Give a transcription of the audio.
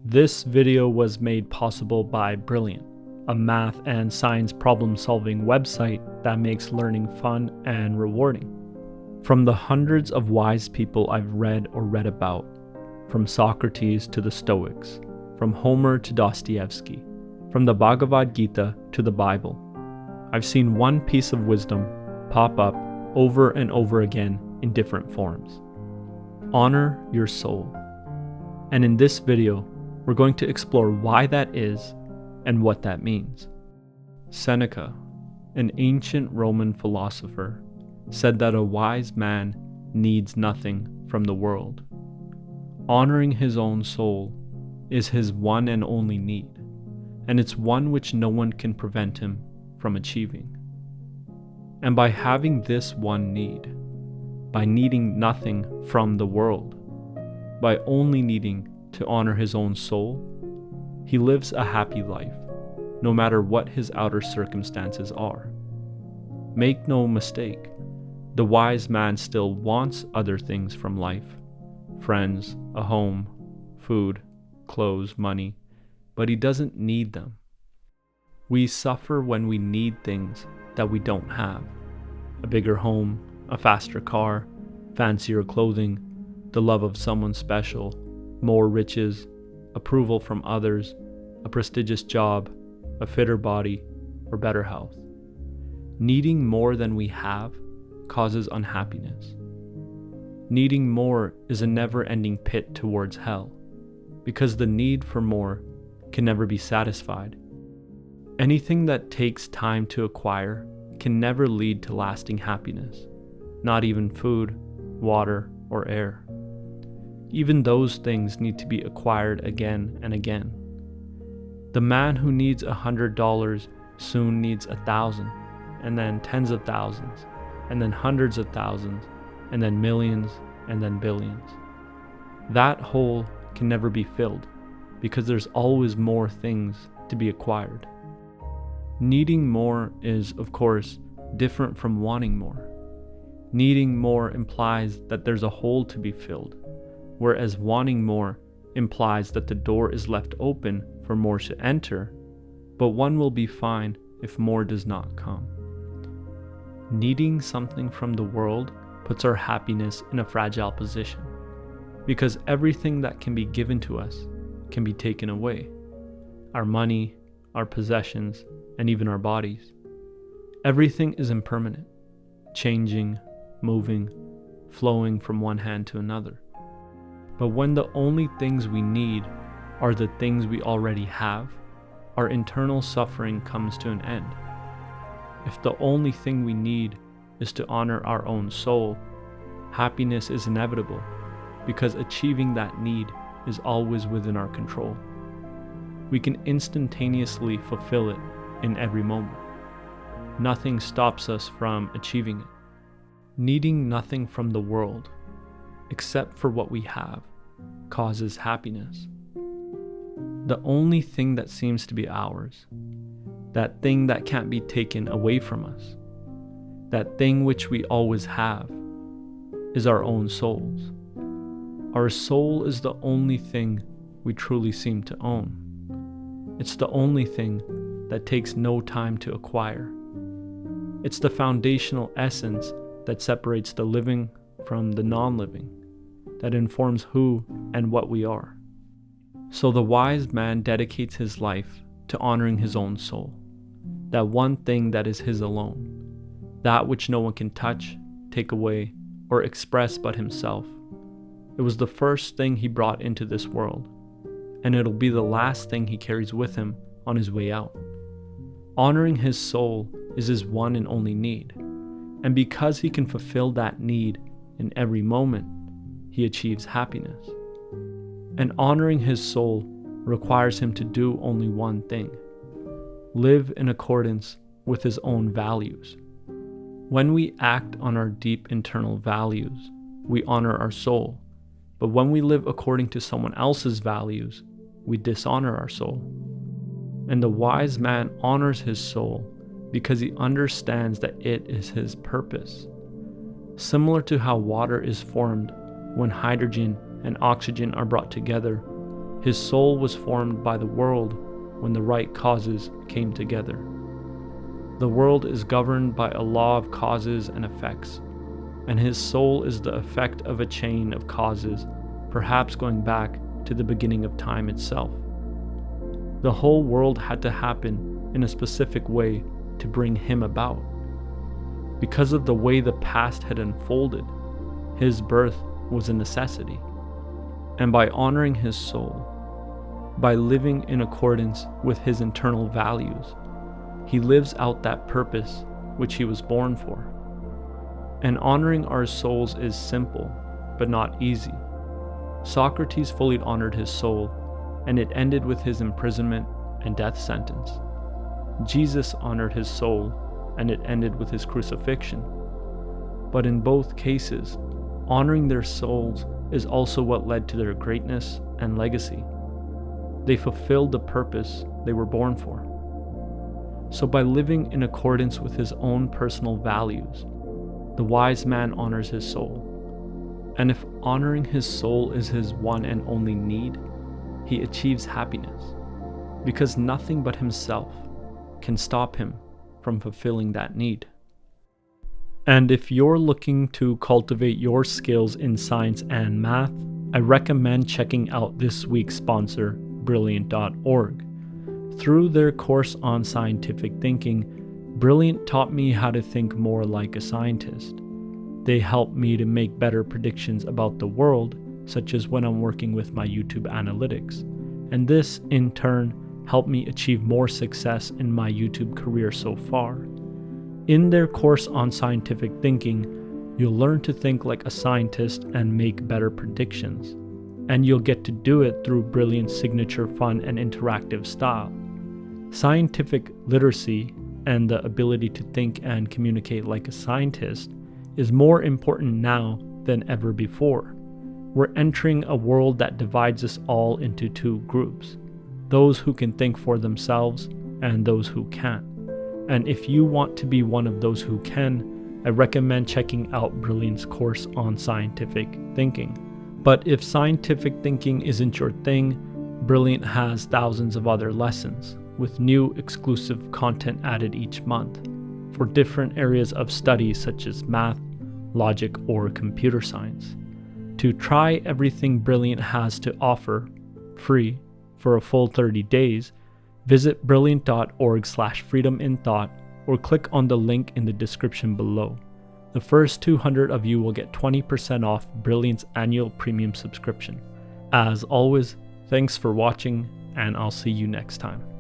This video was made possible by Brilliant, a math and science problem-solving website that makes learning fun and rewarding. From the hundreds of wise people I've read or read about, from Socrates to the Stoics, from Homer to Dostoevsky, from the Bhagavad Gita to the Bible, I've seen one piece of wisdom pop up over and over again in different forms. Honor your soul. And in this video, we're going to explore why that is and what that means. Seneca, an ancient Roman philosopher, said that a wise man needs nothing from the world. Honoring his own soul is his one and only need, and it's one which no one can prevent him from achieving. And by having this one need, by needing nothing from the world, by only needing to honor his own soul, he lives a happy life, no matter what his outer circumstances are. Make no mistake, the wise man still wants other things from life, friends, a home, food, clothes, money, but he doesn't need them. We suffer when we need things that we don't have: a bigger home, a faster car, fancier clothing, the love of someone special, more riches, approval from others, a prestigious job, a fitter body, or better health. Needing more than we have causes unhappiness. Needing more is a never-ending pit towards hell, because the need for more can never be satisfied. Anything that takes time to acquire can never lead to lasting happiness, not even food, water, or air. Even those things need to be acquired again and again. The man who needs $100 soon needs 1,000, and then tens of thousands, and then hundreds of thousands, and then millions, and then billions. That hole can never be filled, because there's always more things to be acquired. Needing more is, of course, different from wanting more. Needing more implies that there's a hole to be filled, whereas wanting more implies that the door is left open for more to enter, but one will be fine if more does not come. Needing something from the world puts our happiness in a fragile position, because everything that can be given to us can be taken away: our money, our possessions, and even our bodies. Everything is impermanent, changing, moving, flowing from one hand to another. But when the only things we need are the things we already have, our internal suffering comes to an end. If the only thing we need is to honor our own soul, happiness is inevitable, because achieving that need is always within our control. We can instantaneously fulfill it in every moment. Nothing stops us from achieving it. Needing nothing from the world, except for what we have, causes happiness. The only thing that seems to be ours, that thing that can't be taken away from us, that thing which we always have, is our own souls. Our soul is the only thing we truly seem to own. It's the only thing that takes no time to acquire. It's the foundational essence that separates the living from the non-living, that informs who and what we are. So the wise man dedicates his life to honoring his own soul, that one thing that is his alone, that which no one can touch, take away, or express but himself. It was the first thing he brought into this world, and it'll be the last thing he carries with him on his way out. Honoring his soul is his one and only need, and because he can fulfill that need in every moment, he achieves happiness. And honoring his soul requires him to do only one thing: live in accordance with his own values. When we act on our deep internal values, we honor our soul, but when we live according to someone else's values, we dishonor our soul. And the wise man honors his soul because he understands that it is his purpose. Similar to how water is formed when hydrogen and oxygen are brought together, His soul was formed by the world when the right causes came together. The world is governed by a law of causes and effects, and his soul is the effect of a chain of causes, perhaps going back to the beginning of time itself. The whole world had to happen in a specific way to bring him about. Because of the way the past had unfolded, his birth was a necessity. And by honoring his soul, by living in accordance with his internal values, he lives out that purpose which he was born for. And honoring our souls is simple, but not easy. Socrates fully honored his soul, and it ended with his imprisonment and death sentence. Jesus honored his soul, and it ended with his crucifixion. But in both cases, honoring their souls is also what led to their greatness and legacy. They fulfilled the purpose they were born for. So by living in accordance with his own personal values, the wise man honors his soul. And if honoring his soul is his one and only need, he achieves happiness, because nothing but himself can stop him from fulfilling that need. And if you're looking to cultivate your skills in science and math, I recommend checking out this week's sponsor, Brilliant.org. Through their course on scientific thinking, Brilliant taught me how to think more like a scientist. They help me to make better predictions about the world, such as when I'm working with my YouTube analytics. And this, in turn, helped me achieve more success in my YouTube career so far. In their course on scientific thinking, you'll learn to think like a scientist and make better predictions. And you'll get to do it through Brilliant's signature fun and interactive style. Scientific literacy and the ability to think and communicate like a scientist is more important now than ever before. We're entering a world that divides us all into two groups, those who can think for themselves and those who can't. And if you want to be one of those who can, I recommend checking out Brilliant's course on scientific thinking. But if scientific thinking isn't your thing, Brilliant has thousands of other lessons, with new exclusive content added each month, for different areas of study such as math, logic, or computer science. To try everything Brilliant has to offer, free, for a full 30 days, visit brilliant.org/freedominthought or click on the link in the description below. The first 200 of you will get 20% off Brilliant's annual premium subscription. As always, thanks for watching, and I'll see you next time.